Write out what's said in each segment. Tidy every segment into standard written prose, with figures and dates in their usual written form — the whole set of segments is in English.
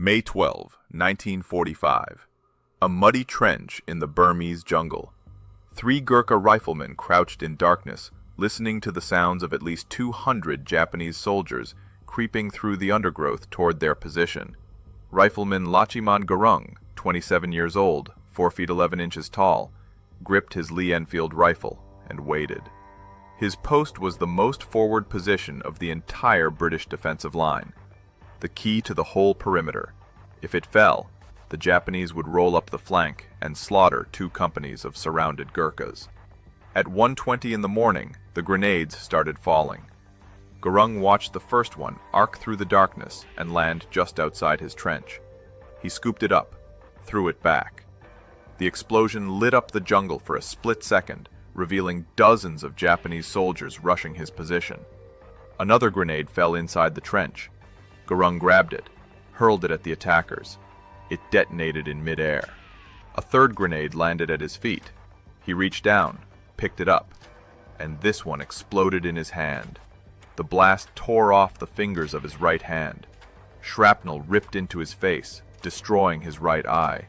May 12, 1945. A muddy trench in the Burmese jungle. 3 Gurkha riflemen crouched in darkness, listening to the sounds of at least 200 Japanese soldiers creeping through the undergrowth toward their position. Rifleman Lachiman Gurung, 27 years old, 4 feet 11 inches tall, gripped his Lee-Enfield rifle and waited. His post was the most forward position of the entire British defensive line, the key to the whole perimeter. If it fell, the Japanese would roll up the flank and slaughter 2 companies of surrounded Gurkhas. At 1:20 in the morning, the grenades started falling. Gurung watched the first one arc through the darkness and land just outside his trench. He scooped it up, threw it back. The explosion lit up the jungle for a split second, revealing dozens of Japanese soldiers rushing his position. Another grenade fell inside the trench. Gurung grabbed it, hurled it at the attackers. It detonated in midair. A third grenade landed at his feet. He reached down, picked it up, and this one exploded in his hand. The blast tore off the fingers of his right hand. Shrapnel ripped into his face, destroying his right eye.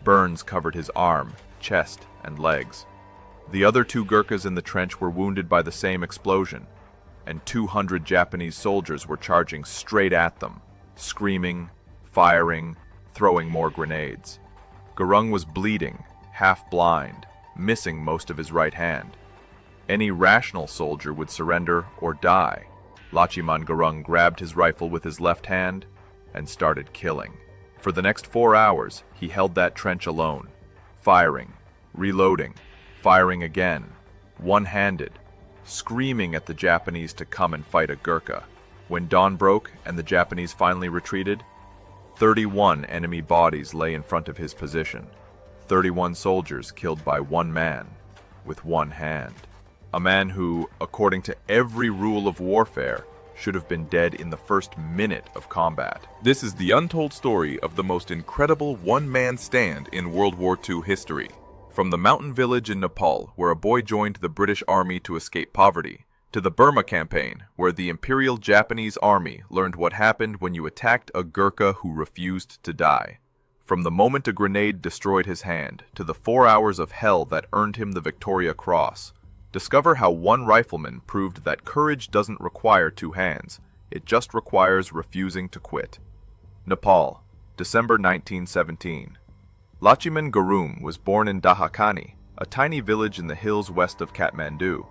Burns covered his arm, chest, and legs. The other 2 Gurkhas in the trench were wounded by the same explosion, and 200 Japanese soldiers were charging straight at them, screaming, firing, throwing more grenades. Gurung was bleeding, half blind, missing most of his right hand. Any rational soldier would surrender or die. Lachiman Gurung grabbed his rifle with his left hand and started killing. For the next 4 hours, he held that trench alone, firing, reloading, firing again, one-handed, screaming at the Japanese to come and fight a Gurkha. When dawn broke and the Japanese finally retreated, 31 enemy bodies lay in front of his position. 31 soldiers killed by one man, with one hand. A man who, according to every rule of warfare, should have been dead in the first minute of combat. This is the untold story of the most incredible one-man stand in World War II history. From the mountain village in Nepal, where a boy joined the British Army to escape poverty, to the Burma campaign, where the Imperial Japanese Army learned what happened when you attacked a Gurkha who refused to die. From the moment a grenade destroyed his hand, to the 4 hours of hell that earned him the Victoria Cross, discover how one rifleman proved that courage doesn't require 2 hands, it just requires refusing to quit. Nepal, December 1917. Lachiman Gurung was born in Dahakani, a tiny village in the hills west of Kathmandu.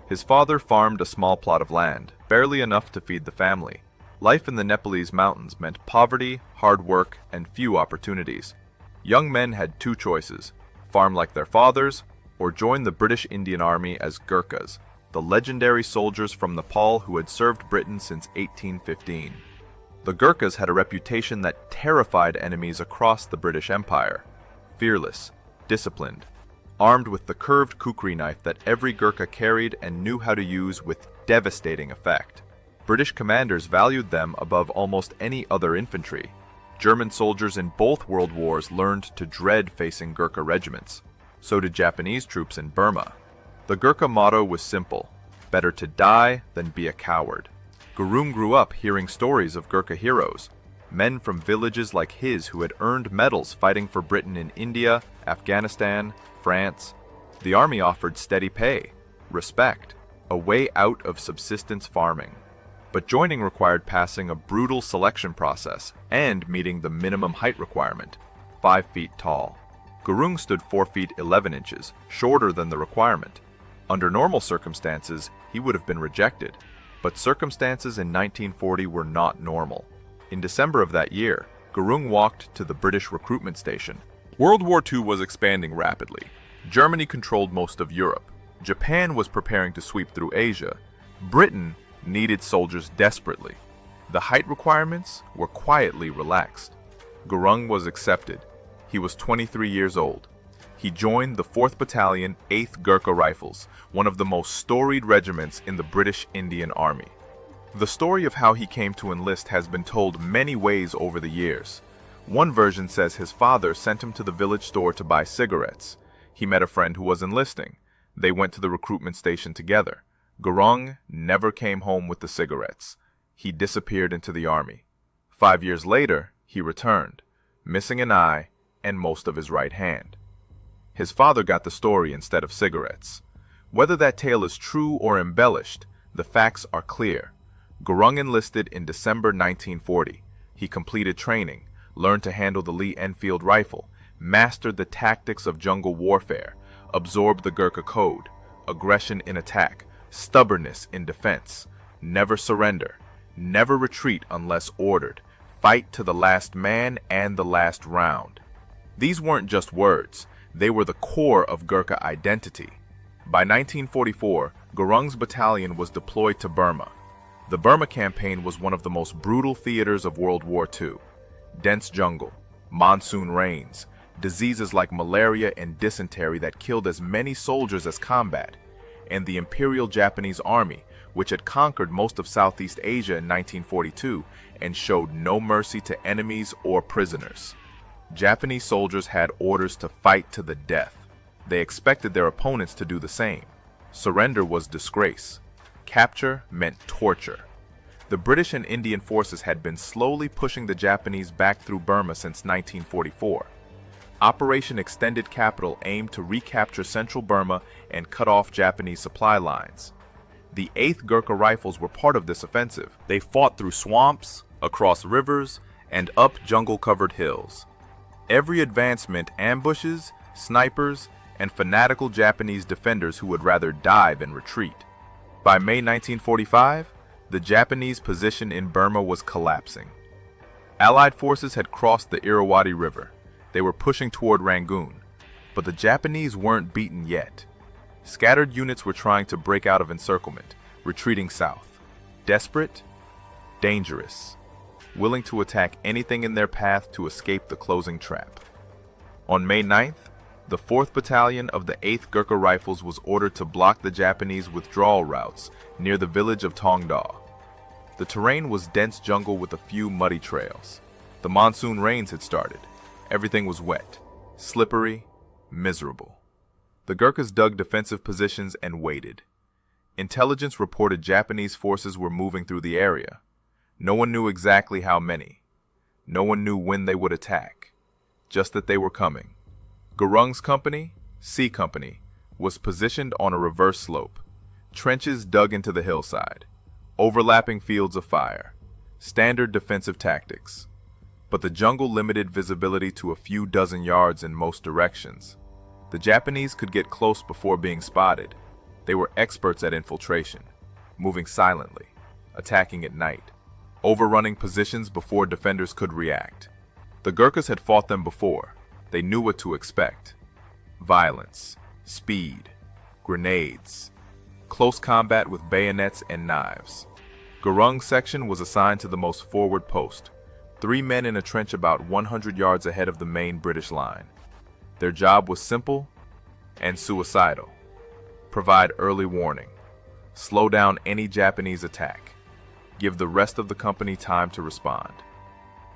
His father farmed a small plot of land, barely enough to feed the family. Life in the Nepalese mountains meant poverty, hard work, and few opportunities. Young men had 2 choices: farm like their fathers, or join the British Indian Army as Gurkhas, the legendary soldiers from Nepal who had served Britain since 1815. The Gurkhas had a reputation that terrified enemies across the British Empire. Fearless, disciplined, armed with the curved kukri knife that every Gurkha carried and knew how to use with devastating effect. British commanders valued them above almost any other infantry. German soldiers in both world wars learned to dread facing Gurkha regiments. So did Japanese troops in Burma. The Gurkha motto was simple: better to die than be a coward. Gurung grew up hearing stories of Gurkha heroes, men from villages like his who had earned medals fighting for Britain in India, Afghanistan, France. The army offered steady pay, respect, a way out of subsistence farming. But joining required passing a brutal selection process and meeting the minimum height requirement, 5 feet tall. Gurung stood 4 feet 11 inches, shorter than the requirement. Under normal circumstances, he would have been rejected, but circumstances in 1940 were not normal. In December of that year, Gurung walked to the British recruitment station. World War II was expanding rapidly. Germany controlled most of Europe. Japan was preparing to sweep through Asia. Britain needed soldiers desperately. The height requirements were quietly relaxed. Gurung was accepted. He was 23 years old. He joined the 4th Battalion, 8th Gurkha Rifles, one of the most storied regiments in the British Indian Army. The story of how he came to enlist has been told many ways over the years. One version says his father sent him to the village store to buy cigarettes. He met a friend who was enlisting. They went to the recruitment station together. Gurung never came home with the cigarettes. He disappeared into the army. 5 years later, He returned, missing an eye and most of his right hand. His father got the story instead of cigarettes. Whether that tale is true or embellished, the facts are clear. Gurkha enlisted in December 1940. He completed training, learned to handle the Lee Enfield rifle, mastered the tactics of jungle warfare, absorbed the Gurkha code, aggression in attack, stubbornness in defense, never surrender, never retreat unless ordered, fight to the last man and the last round. These weren't just words, they were the core of Gurkha identity. By 1944, Gurkha's battalion was deployed to Burma. The Burma campaign was one of the most brutal theaters of World War II. Dense jungle, monsoon rains, diseases like malaria and dysentery that killed as many soldiers as combat, and the Imperial Japanese Army, which had conquered most of Southeast Asia in 1942 and showed no mercy to enemies or prisoners. Japanese soldiers had orders to fight to the death. They expected their opponents to do the same. Surrender was disgrace. Capture meant torture. The British and Indian forces had been slowly pushing the Japanese back through Burma since 1944. Operation Extended Capital aimed to recapture central Burma and cut off Japanese supply lines. The 8th Gurkha Rifles were part of this offensive. They fought through swamps, across rivers, and up jungle-covered hills. Every advance meant ambushes, snipers, and fanatical Japanese defenders who would rather die than retreat. By May 1945, the Japanese position in Burma was collapsing. Allied forces had crossed the Irrawaddy River. They were pushing toward Rangoon, but the Japanese weren't beaten yet. Scattered units were trying to break out of encirclement, retreating south. Desperate, dangerous, willing to attack anything in their path to escape the closing trap. On May 9th, the 4th Battalion of the 8th Gurkha Rifles was ordered to block the Japanese withdrawal routes near the village of Tongda. The terrain was dense jungle with a few muddy trails. The monsoon rains had started. Everything was wet, slippery, miserable. The Gurkhas dug defensive positions and waited. Intelligence reported Japanese forces were moving through the area. No one knew exactly how many. No one knew when they would attack, just that they were coming. Gurkha's company, C Company, was positioned on a reverse slope. Trenches dug into the hillside. Overlapping fields of fire. Standard defensive tactics. But the jungle limited visibility to a few dozen yards in most directions. The Japanese could get close before being spotted. They were experts at infiltration, moving silently, attacking at night, overrunning positions before defenders could react. The Gurkhas had fought them before. They knew what to expect. Violence, speed, grenades, close combat with bayonets and knives. Gurkha's section was assigned to the most forward post, 3 men in a trench about 100 yards ahead of the main British line. Their job was simple and suicidal. Provide early warning. Slow down any Japanese attack. Give the rest of the company time to respond.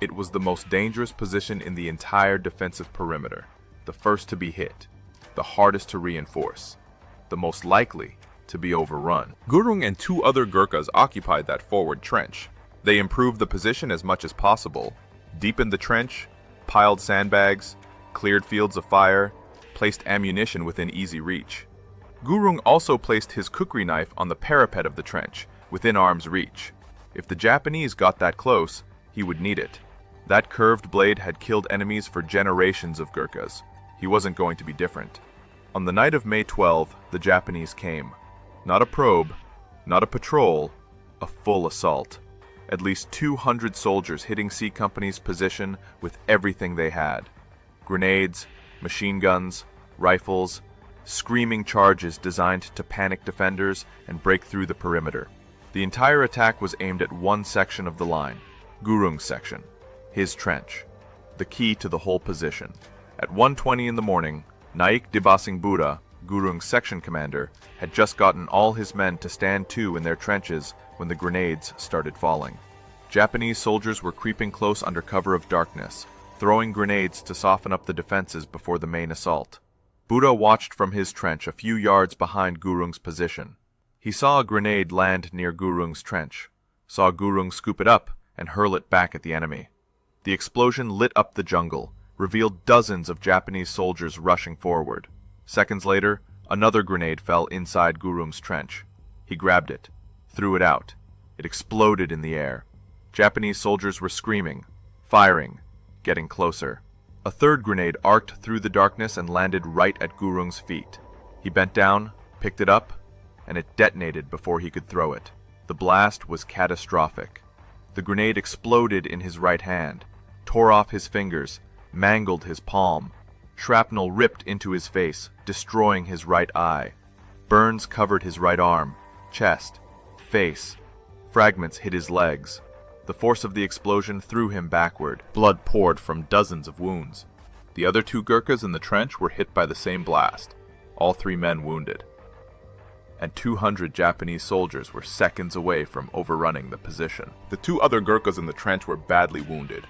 It was the most dangerous position in the entire defensive perimeter, the first to be hit, the hardest to reinforce, the most likely to be overrun. Gurkha and 2 other Gurkhas occupied that forward trench. They improved the position as much as possible, deepened the trench, piled sandbags, cleared fields of fire, placed ammunition within easy reach. Gurkha also placed his kukri knife on the parapet of the trench, within arm's reach. If the Japanese got that close, he would need it. That curved blade had killed enemies for generations of Gurkhas. He wasn't going to be different. On the night of May 12, the Japanese came. Not a probe, not a patrol, a full assault. At least 200 soldiers hitting C Company's position with everything they had. Grenades, machine guns, rifles, screaming charges designed to panic defenders and break through the perimeter. The entire attack was aimed at one section of the line, Gurkha's section, his trench, the key to the whole position. At 1:20 in the morning, Naik Dibasing Buddha, Gurkha's section commander, had just gotten all his men to stand to in their trenches when the grenades started falling. Japanese soldiers were creeping close under cover of darkness, throwing grenades to soften up the defenses before the main assault. Buddha watched from his trench a few yards behind Gurkha's position. He saw a grenade land near Gurkha's trench, saw Gurkha scoop it up and hurl it back at the enemy. The explosion lit up the jungle, revealed dozens of Japanese soldiers rushing forward. Seconds later, another grenade fell inside Gurung's trench. He grabbed it, threw it out. It exploded in the air. Japanese soldiers were screaming, firing, getting closer. A third grenade arced through the darkness and landed right at Gurung's feet. He bent down, picked it up, and it detonated before he could throw it. The blast was catastrophic. The grenade exploded in his right hand, tore off his fingers, mangled his palm. Shrapnel ripped into his face, destroying his right eye. Burns covered his right arm, chest, face. Fragments hit his legs. The force of the explosion threw him backward. Blood poured from dozens of wounds. The other 2 Gurkhas in the trench were hit by the same blast, all 3 men wounded. And 200 Japanese soldiers were seconds away from overrunning the position. The 2 other Gurkhas in the trench were badly wounded,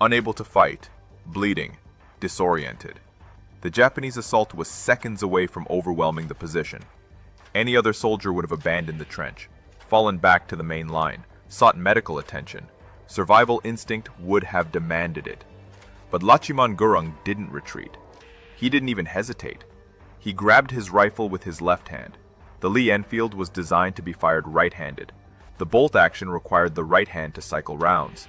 unable to fight, bleeding, disoriented. The Japanese assault was seconds away from overwhelming the position. Any other soldier would have abandoned the trench, fallen back to the main line, sought medical attention. Survival instinct would have demanded it. But Lachiman Gurung didn't retreat. He didn't even hesitate. He grabbed his rifle with his left hand. The Lee Enfield was designed to be fired right-handed. The bolt action required the right hand to cycle rounds.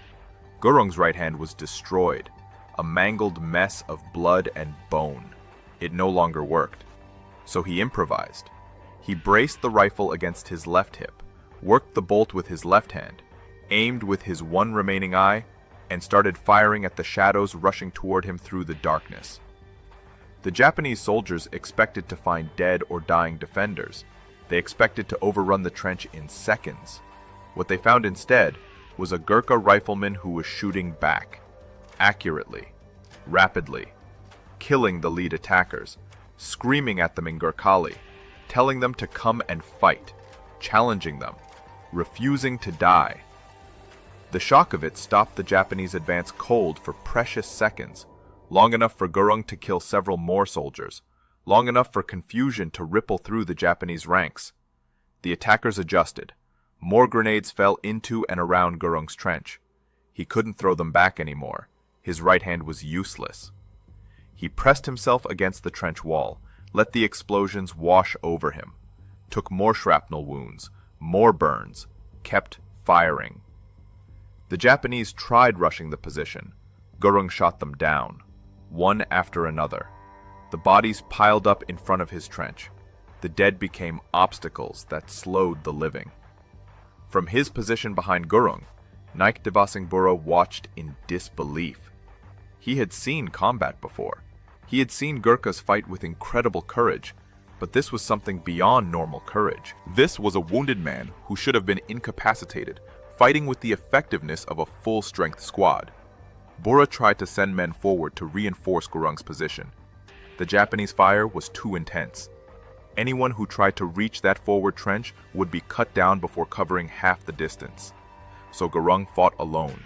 Gurung's right hand was destroyed, a mangled mess of blood and bone. It no longer worked. So he improvised. He braced the rifle against his left hip, worked the bolt with his left hand, aimed with his one remaining eye, and started firing at the shadows rushing toward him through the darkness. The Japanese soldiers expected to find dead or dying defenders. They expected to overrun the trench in seconds. What they found instead was a Gurkha rifleman who was shooting back, accurately, rapidly, killing the lead attackers, screaming at them in Gurkhali, telling them to come and fight, challenging them, refusing to die. The shock of it stopped the Japanese advance cold for precious seconds, long enough for Gurung to kill several more soldiers, long enough for confusion to ripple through the Japanese ranks. The attackers adjusted. More grenades fell into and around Gurung's trench. He couldn't throw them back anymore. His right hand was useless. He pressed himself against the trench wall, let the explosions wash over him, took more shrapnel wounds, more burns, kept firing. The Japanese tried rushing the position. Gurung shot them down, one after another. The bodies piled up in front of his trench. The dead became obstacles that slowed the living. From his position behind Gurung, Naik Devasingbura watched in disbelief. He had seen combat before. He had seen Gurkhas fight with incredible courage, but this was something beyond normal courage. This was a wounded man who should have been incapacitated, fighting with the effectiveness of a full-strength squad. Bora tried to send men forward to reinforce Gurung's position. The Japanese fire was too intense. Anyone who tried to reach that forward trench would be cut down before covering half the distance. So Gurung fought alone.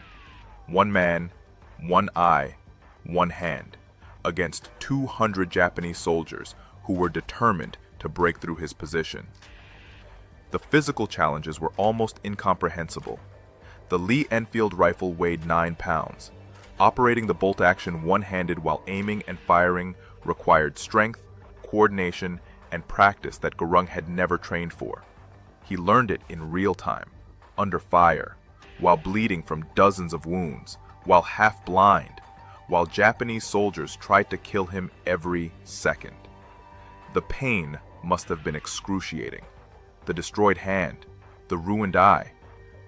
One man, one eye, one hand, against 200 Japanese soldiers who were determined to break through his position. The physical challenges were almost incomprehensible. The Lee Enfield rifle weighed 9 pounds. Operating the bolt action one-handed while aiming and firing required strength, coordination, and practice that Gurung had never trained for. He learned it in real time, under fire, while bleeding from dozens of wounds, while half blind, while Japanese soldiers tried to kill him every second. The pain must have been excruciating. The destroyed hand, the ruined eye,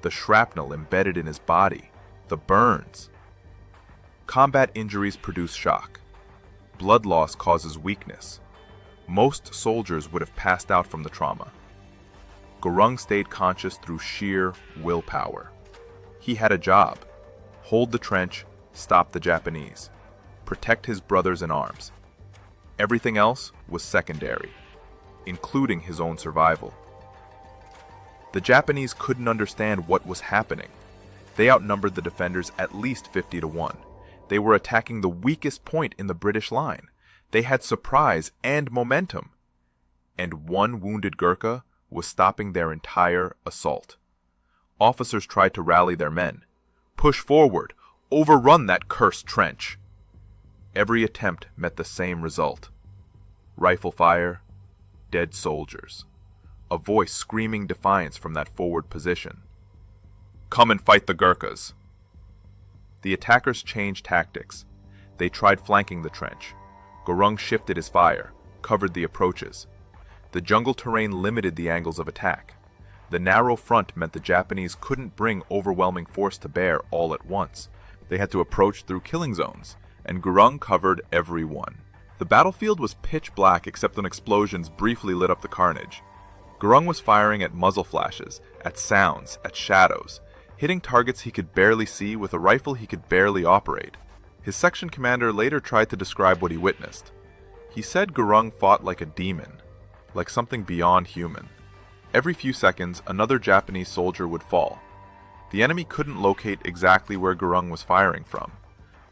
the shrapnel embedded in his body, the burns. Combat injuries produce shock. Blood loss causes weakness. Most soldiers would have passed out from the trauma. Gurung stayed conscious through sheer willpower. He had a job: hold the trench, stop the Japanese, protect his brothers in arms. Everything else was secondary, including his own survival. The Japanese couldn't understand what was happening. They outnumbered the defenders at least 50-1. They were attacking the weakest point in the British line. They had surprise and momentum. And one wounded Gurkha was stopping their entire assault. Officers tried to rally their men. Push forward. Overrun that cursed trench! Every attempt met the same result. Rifle fire, dead soldiers. A voice screaming defiance from that forward position. Come and fight the Gurkhas! The attackers changed tactics. They tried flanking the trench. Gurung shifted his fire, covered the approaches. The jungle terrain limited the angles of attack. The narrow front meant the Japanese couldn't bring overwhelming force to bear all at once. They had to approach through killing zones, and Gurung covered every one. The battlefield was pitch black except when explosions briefly lit up the carnage. Gurung was firing at muzzle flashes, at sounds, at shadows, hitting targets he could barely see with a rifle he could barely operate. His section commander later tried to describe what he witnessed. He said Gurung fought like a demon, like something beyond human. Every few seconds, another Japanese soldier would fall. The enemy couldn't locate exactly where Gurung was firing from.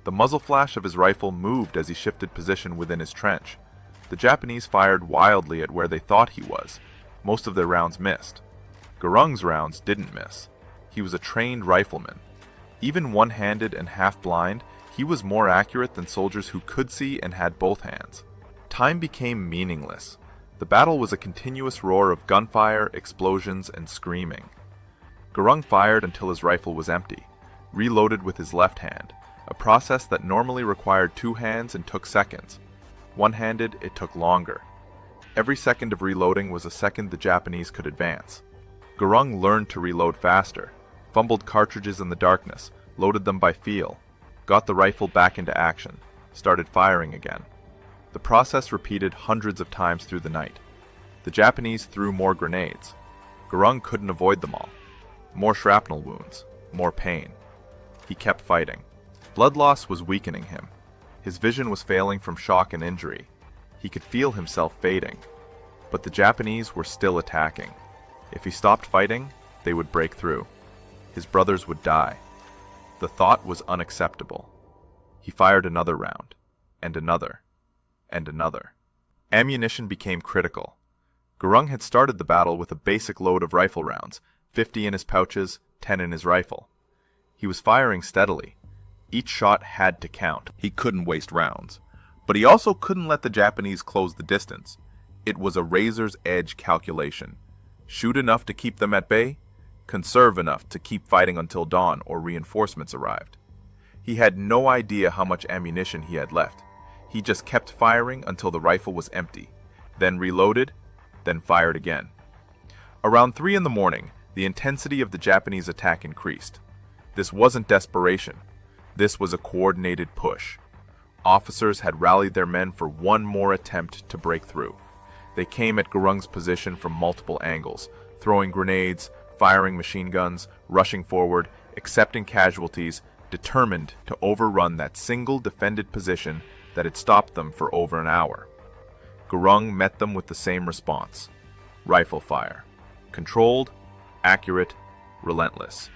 The muzzle flash of his rifle moved as he shifted position within his trench. The Japanese fired wildly at where they thought he was. Most of their rounds missed. Gurung's rounds didn't miss. He was a trained rifleman. Even one-handed and half-blind, he was more accurate than soldiers who could see and had both hands. Time became meaningless. The battle was a continuous roar of gunfire, explosions, and screaming. Gurung fired until his rifle was empty, reloaded with his left hand, a process that normally required two hands and took seconds. One-handed, it took longer. Every second of reloading was a second the Japanese could advance. Gurung learned to reload faster, fumbled cartridges in the darkness, loaded them by feel, got the rifle back into action, started firing again. The process repeated hundreds of times through the night. The Japanese threw more grenades. Gurung couldn't avoid them all. More shrapnel wounds, more pain. He kept fighting. Blood loss was weakening him. His vision was failing from shock and injury. He could feel himself fading. But the Japanese were still attacking. If he stopped fighting, they would break through. His brothers would die. The thought was unacceptable. He fired another round, and another, and another. Ammunition became critical. Gurung had started the battle with a basic load of rifle rounds, 50 in his pouches, 10 in his rifle. He was firing steadily. Each shot had to count. He couldn't waste rounds. But he also couldn't let the Japanese close the distance. It was a razor's edge calculation. Shoot enough to keep them at bay, conserve enough to keep fighting until dawn or reinforcements arrived. He had no idea how much ammunition he had left. He just kept firing until the rifle was empty, then reloaded, then fired again. Around 3 in the morning, the intensity of the Japanese attack increased. This wasn't desperation. This was a coordinated push. Officers had rallied their men for one more attempt to break through. They came at Gurung's position from multiple angles, throwing grenades, firing machine guns, rushing forward, accepting casualties, determined to overrun that single defended position that had stopped them for over an hour. Gurung met them with the same response. Rifle fire. Controlled, accurate, relentless.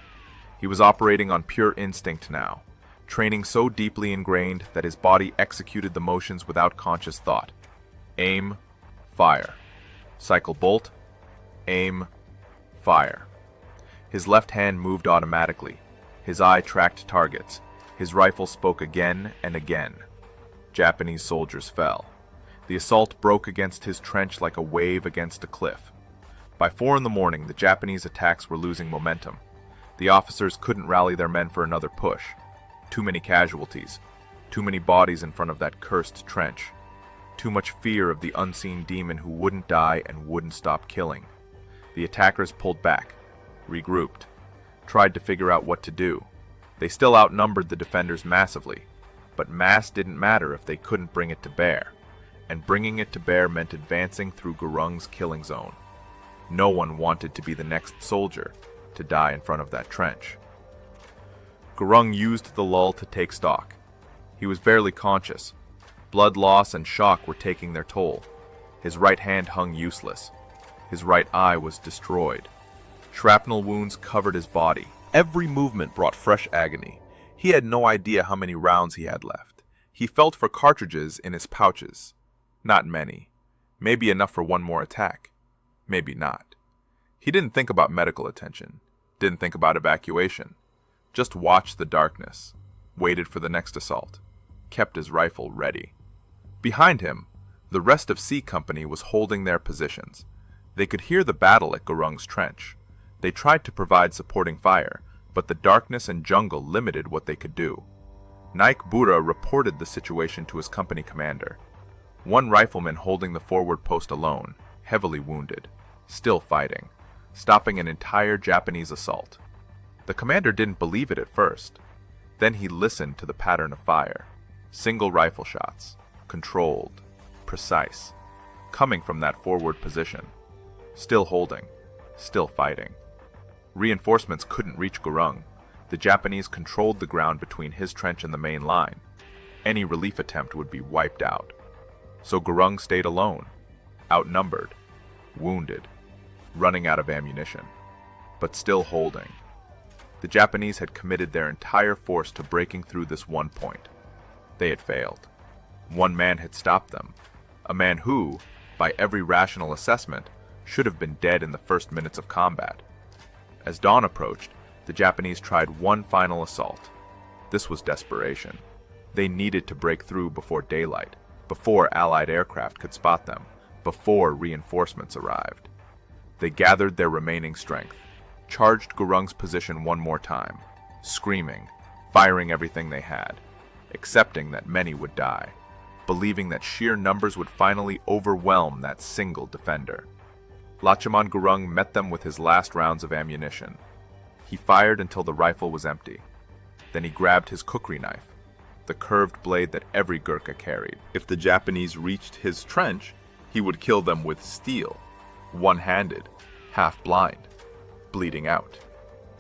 He was operating on pure instinct now, training so deeply ingrained that his body executed the motions without conscious thought. Aim, fire. Cycle bolt, aim, fire. His left hand moved automatically. His eye tracked targets. His rifle spoke again and again. Japanese soldiers fell. The assault broke against his trench like a wave against a cliff. By 4 in the morning, the Japanese attacks were losing momentum. The officers couldn't rally their men for another push. Too many casualties. Too many bodies in front of that cursed trench. Too much fear of the unseen demon who wouldn't die and wouldn't stop killing. The attackers pulled back, regrouped, tried to figure out what to do. They still outnumbered the defenders massively, but mass didn't matter if they couldn't bring it to bear, and bringing it to bear meant advancing through Gurung's killing zone. No one wanted to be the next soldier to die in front of that trench. Gurung used the lull to take stock. He was barely conscious. Blood loss and shock were taking their toll. His right hand hung useless. His right eye was destroyed. Shrapnel wounds covered his body. Every movement brought fresh agony. He had no idea how many rounds he had left. He felt for cartridges in his pouches. Not many. Maybe enough for one more attack. Maybe not. He didn't think about medical attention. Didn't think about evacuation. Just watch the darkness. waited for the next assault, kept his rifle ready. Behind him, the rest of C Company was holding their positions. They could hear the battle at Gurung's trench. They tried to provide supporting fire, but the darkness and jungle limited what they could do. Naik Bura reported the situation to his company commander. One rifleman holding the forward post alone, heavily wounded, still fighting, stopping an entire Japanese assault. The commander didn't believe it at first. Then he listened to the pattern of fire. Single rifle shots, controlled, precise, coming from that forward position. Still holding, still fighting. Reinforcements couldn't reach Gurung. The Japanese controlled the ground between his trench and the main line. Any relief attempt would be wiped out. So Gurung stayed alone, outnumbered, wounded, running out of ammunition, but still holding. The Japanese had committed their entire force to breaking through this one point. They had failed. One man had stopped them, a man who, by every rational assessment, should have been dead in the first minutes of combat. As dawn approached, the Japanese tried one final assault. This was desperation. They needed to break through before daylight, before Allied aircraft could spot them, before reinforcements arrived. They gathered their remaining strength, charged Gurung's position one more time, screaming, firing everything they had, accepting that many would die, believing that sheer numbers would finally overwhelm that single defender. Lachaman Gurung met them with his last rounds of ammunition. He fired until the rifle was empty. Then he grabbed his kukri knife, the curved blade that every Gurkha carried. If the Japanese reached his trench, he would kill them with steel, one-handed, half-blind, bleeding out.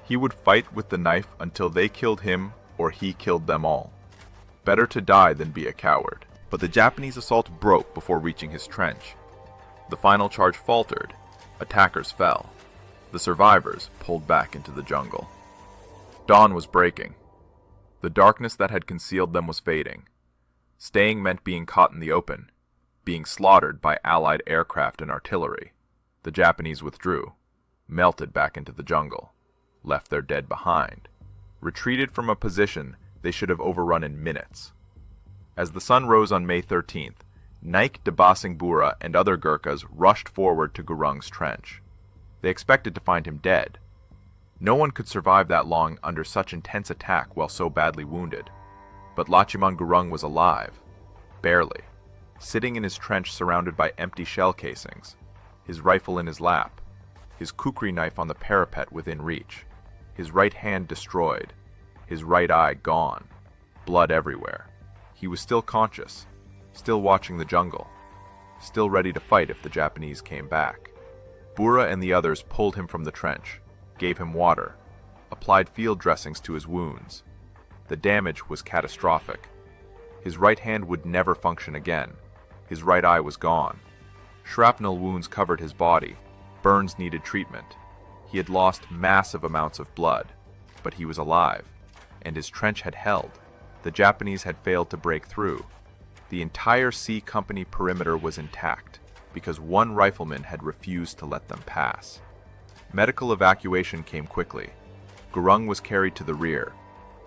He would fight with the knife until they killed him or he killed them all. Better to die than be a coward. But the Japanese assault broke before reaching his trench. The final charge faltered. Attackers fell. The survivors pulled back into the jungle. Dawn was breaking. The darkness that had concealed them was fading. Staying meant being caught in the open, being slaughtered by Allied aircraft and artillery. The Japanese withdrew, melted back into the jungle, left their dead behind, retreated from a position they should have overrun in minutes. As the sun rose on May 13th, Naik Dabasing Bura and other Gurkhas rushed forward to Gurung's trench. They expected to find him dead. No one could survive that long under such intense attack while so badly wounded. But Lachaman Gurung was alive, barely, sitting in his trench surrounded by empty shell casings, his rifle in his lap, his kukri knife on the parapet within reach, his right hand destroyed, his right eye gone, blood everywhere. He was still conscious, still watching the jungle, still ready to fight if the Japanese came back. Bura and the others pulled him from the trench, gave him water, applied field dressings to his wounds. The damage was catastrophic. His right hand would never function again. His right eye was gone. Shrapnel wounds covered his body. Burns needed treatment. He had lost massive amounts of blood, but he was alive, and his trench had held. The Japanese had failed to break through. The entire C Company perimeter was intact, because one rifleman had refused to let them pass. Medical evacuation came quickly. Gurung was carried to the rear.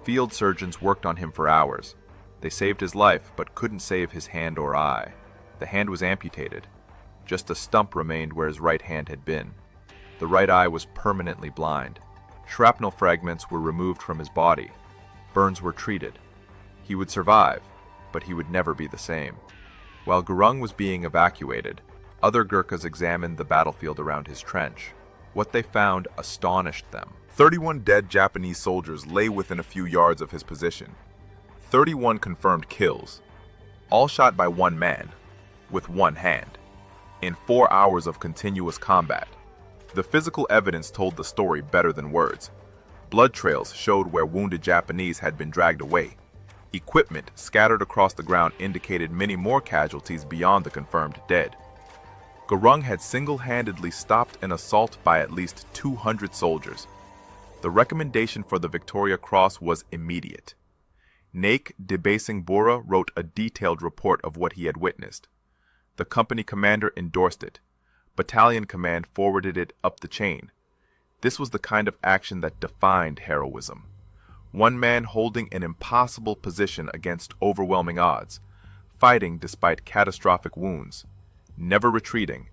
Field surgeons worked on him for hours. They saved his life, but couldn't save his hand or eye. The hand was amputated. Just a stump remained where his right hand had been. The right eye was permanently blind. Shrapnel fragments were removed from his body. Burns were treated. He would survive, but he would never be the same. While Gurung was being evacuated, other Gurkhas examined the battlefield around his trench. What they found astonished them. 31 dead Japanese soldiers lay within a few yards of his position. 31 confirmed kills, all shot by one man, with one hand, in 4 hours of continuous combat. The physical evidence told the story better than words. Blood trails showed where wounded Japanese had been dragged away. Equipment scattered across the ground indicated many more casualties beyond the confirmed dead. Gurung had single-handedly stopped an assault by at least 200 soldiers. The recommendation for the Victoria Cross was immediate. Naik Dabasing Bura wrote a detailed report of what he had witnessed. The company commander endorsed it. Battalion command forwarded it up the chain. This was the kind of action that defined heroism. one man holding an impossible position against overwhelming odds, fighting despite catastrophic wounds, never retreating,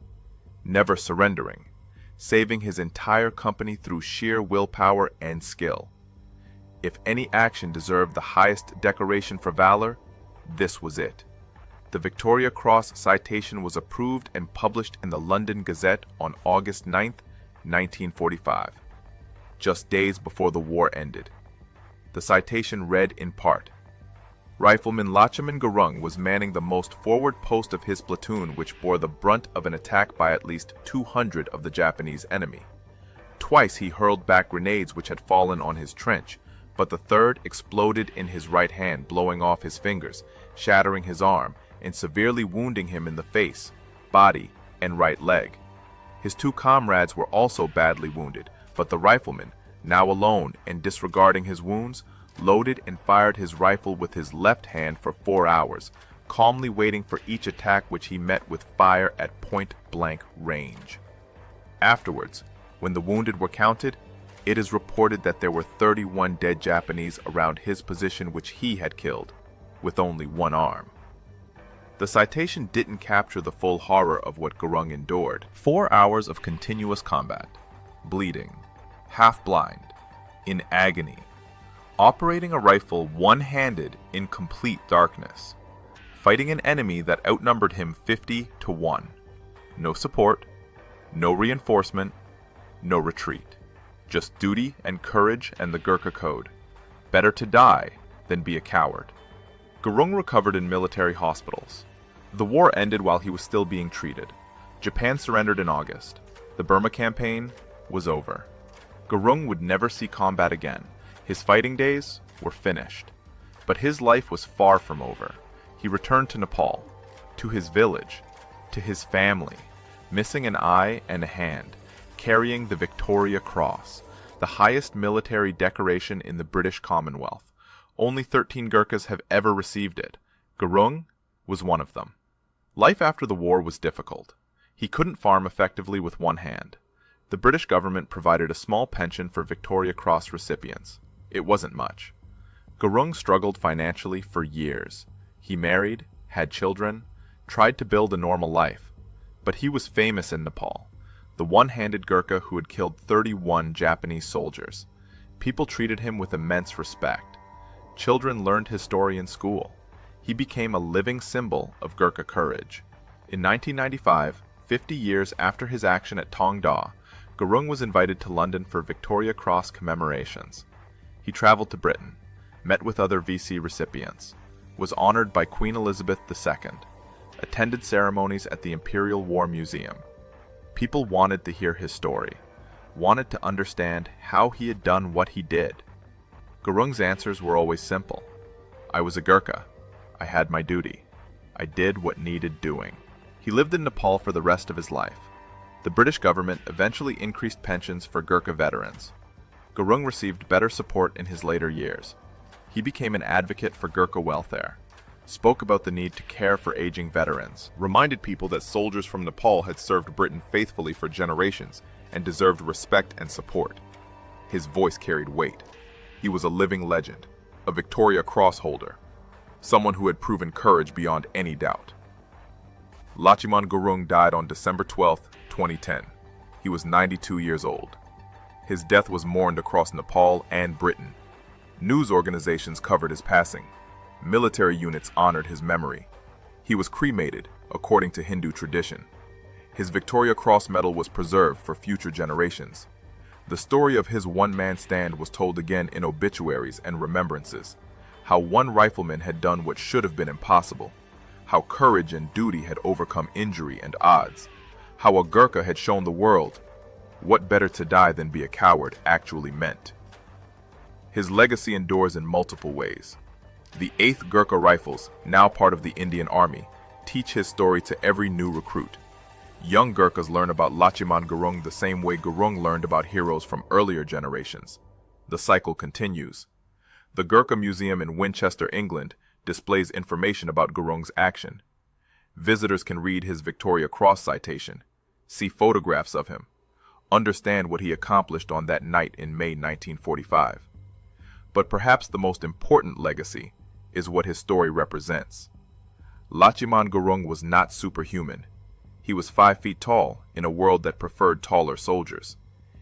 never surrendering, saving his entire company through sheer willpower and skill. If any action deserved the highest decoration for valor, this was it. The Victoria Cross citation was approved and published in the London Gazette on August 9, 1945, just days before the war ended. The citation read in part, Rifleman Lachaman Gurung was manning the most forward post of his platoon, which bore the brunt of an attack by at least 200 of the Japanese enemy. Twice he hurled back grenades which had fallen on his trench, but the third exploded in his right hand, blowing off his fingers, shattering his arm, and severely wounding him in the face, body, and right leg. His two comrades were also badly wounded, but the rifleman, now alone and disregarding his wounds, loaded and fired his rifle with his left hand for 4 hours, calmly waiting for each attack which he met with fire at point-blank range. Afterwards, when the wounded were counted, it is reported that there were 31 dead Japanese around his position which he had killed, with only one arm. The citation didn't capture the full horror of what Gurung endured. 4 hours of continuous combat, bleeding, half-blind, in agony, operating a rifle one-handed in complete darkness, fighting an enemy that outnumbered him 50 to 1. No support, no reinforcement, no retreat. Just duty and courage and the Gurkha code. Better to die than be a coward. Gurung recovered in military hospitals. The war ended while he was still being treated. Japan surrendered in August. The Burma campaign was over. Gurung would never see combat again. His fighting days were finished. But his life was far from over. He returned to Nepal, to his village, to his family, missing an eye and a hand, carrying the Victoria Cross, the highest military decoration in the British Commonwealth. Only 13 Gurkhas have ever received it. Gurung was one of them. Life after the war was difficult. He couldn't farm effectively with one hand. The British government provided a small pension for Victoria Cross recipients. It wasn't much. Gurung struggled financially for years. He married, had children, tried to build a normal life. But he was famous in Nepal, the one-handed Gurkha who had killed 31 Japanese soldiers. People treated him with immense respect. Children learned his story in school. He became a living symbol of Gurkha courage. In 1995, 50 years after his action at Tong Da, Gurung was invited to London for Victoria Cross commemorations. He traveled to Britain, met with other VC recipients, was honored by Queen Elizabeth II, attended ceremonies at the Imperial War Museum. People wanted to hear his story, wanted to understand how he had done what he did. Gurung's answers were always simple. I was a Gurkha. I had my duty. I did what needed doing. He lived in Nepal for the rest of his life. The British government eventually increased pensions for Gurkha veterans. Gurung received better support in his later years. He became an advocate for Gurkha welfare, spoke about the need to care for aging veterans, reminded people that soldiers from Nepal had served Britain faithfully for generations and deserved respect and support. His voice carried weight. He was a living legend, a Victoria Cross holder, someone who had proven courage beyond any doubt. Lachaman Gurung died on December 12, 2010. He was 92 years old. His death was mourned across Nepal and Britain. News organizations covered his passing. Military units honored his memory. He was cremated, according to Hindu tradition. His Victoria Cross medal was preserved for future generations. The story of his one-man stand was told again in obituaries and remembrances. How one rifleman had done what should have been impossible. How courage and duty had overcome injury and odds. How a Gurkha had shown the world what better to die than be a coward actually meant. His legacy endures in multiple ways. The 8th Gurkha Rifles, now part of the Indian Army, teach his story to every new recruit. Young Gurkhas learn about Lachaman Gurung the same way Gurung learned about heroes from earlier generations. The cycle continues. The Gurkha Museum in Winchester, England, displays information about Gurung's action. Visitors can read his Victoria Cross citation, see photographs of him, understand what he accomplished on that night in May 1945. But perhaps the most important legacy is what his story represents. Lachiman Gurung was not superhuman. He was 5 feet tall in a world that preferred taller soldiers.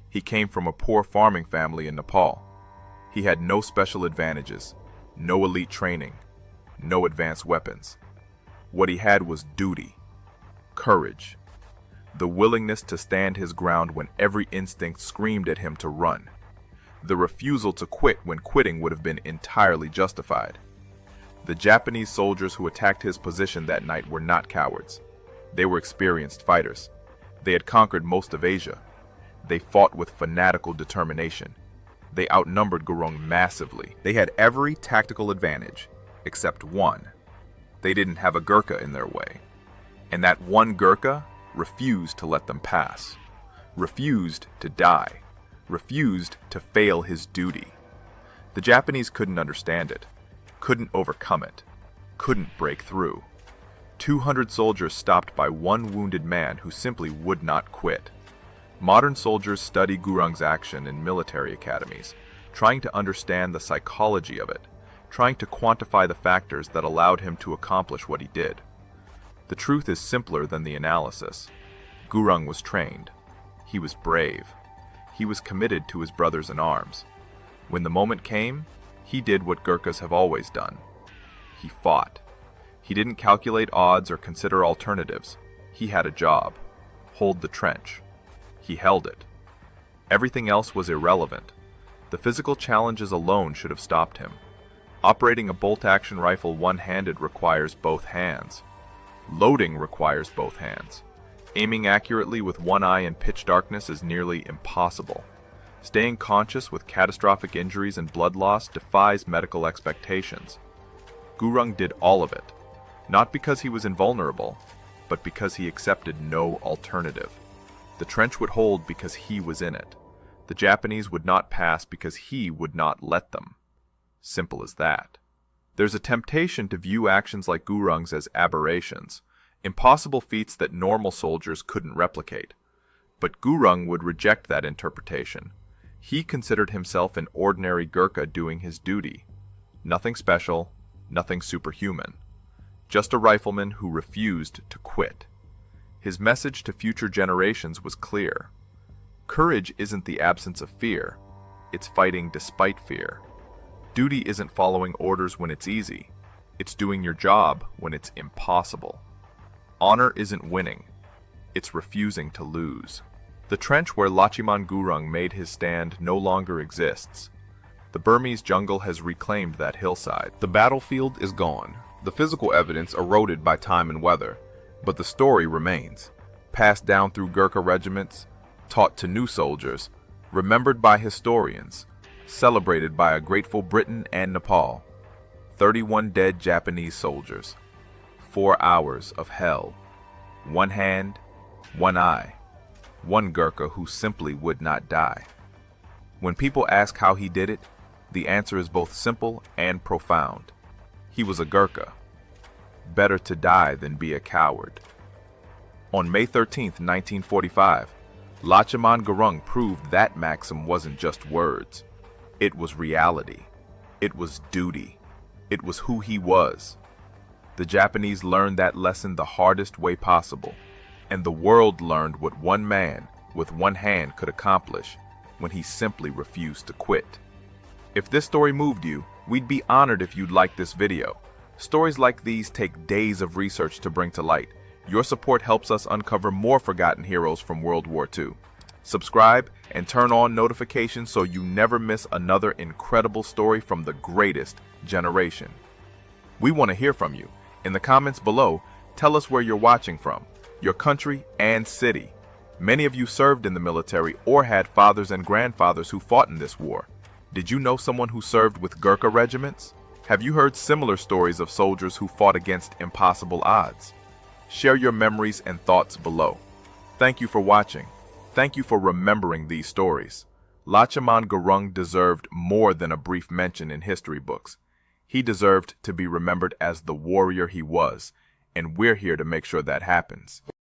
He came from a poor farming family in Nepal. He had no special advantages, no elite training, no advanced weapons. What he had was duty, courage, the willingness to stand his ground when every instinct screamed at him to run, the refusal to quit when quitting would have been entirely justified. The Japanese soldiers who attacked his position that night were not cowards. They were experienced fighters. They had conquered most of Asia. They fought with fanatical determination. They outnumbered Gurung massively. They had every tactical advantage, except one. They didn't have a Gurkha in their way. And that one Gurkha refused to let them pass, refused to die, refused to fail his duty. The Japanese couldn't understand it, couldn't overcome it, couldn't break through. 200 soldiers stopped by one wounded man who simply would not quit. Modern soldiers study Gurung's action in military academies, trying to understand the psychology of it, trying to quantify the factors that allowed him to accomplish what he did. The truth is simpler than the analysis. Gurung was trained. He was brave. He was committed to his brothers in arms. When the moment came, he did what Gurkhas have always done. He fought. He didn't calculate odds or consider alternatives. He had a job. Hold the trench. He held it. Everything else was irrelevant. The physical challenges alone should have stopped him. Operating a bolt-action rifle one-handed requires both hands. Loading requires both hands. Aiming accurately with one eye in pitch darkness is nearly impossible. Staying conscious with catastrophic injuries and blood loss defies medical expectations. Gurung did all of it, not because he was invulnerable, but because he accepted no alternative. The trench would hold because he was in it. The Japanese would not pass because he would not let them. Simple as that. There's a temptation to view actions like Gurung's as aberrations, impossible feats that normal soldiers couldn't replicate. But Gurung would reject that interpretation. He considered himself an ordinary Gurkha doing his duty. Nothing special, nothing superhuman. Just a rifleman who refused to quit. His message to future generations was clear. Courage isn't the absence of fear. It's fighting despite fear. Duty isn't following orders when it's easy. It's doing your job when it's impossible. Honor isn't winning. It's refusing to lose. The trench where Lachiman Gurung made his stand no longer exists. The Burmese jungle has reclaimed that hillside. The battlefield is gone. The physical evidence eroded by time and weather. But the story remains, passed down through Gurkha regiments, taught to new soldiers, remembered by historians, celebrated by a grateful Britain and Nepal. 31 dead Japanese soldiers, 4 hours of hell, one hand, one eye, one Gurkha who simply would not die. When people ask how he did it, the answer is both simple and profound. He was a Gurkha. Better to die than be a coward. On May 13, 1945, Lachiman Gurung proved that maxim wasn't just words. It was reality. It was duty. It was who he was. The Japanese learned that lesson the hardest way possible, and the world learned what one man with one hand could accomplish when he simply refused to quit. If this story moved you, we'd be honored if you'd like this video. Stories like these take days of research to bring to light. Your support helps us uncover more forgotten heroes from World War II. Subscribe and turn on notifications so you never miss another incredible story from the greatest generation. We want to hear from you. In the comments below, tell us where you're watching from, your country and city. Many of you served in the military or had fathers and grandfathers who fought in this war. Did you know someone who served with Gurkha regiments? Have you heard similar stories of soldiers who fought against impossible odds? Share your memories and thoughts below. Thank you for watching. Thank you for remembering these stories. Lachiman Gurung deserved more than a brief mention in history books. He deserved to be remembered as the warrior he was, and we're here to make sure that happens.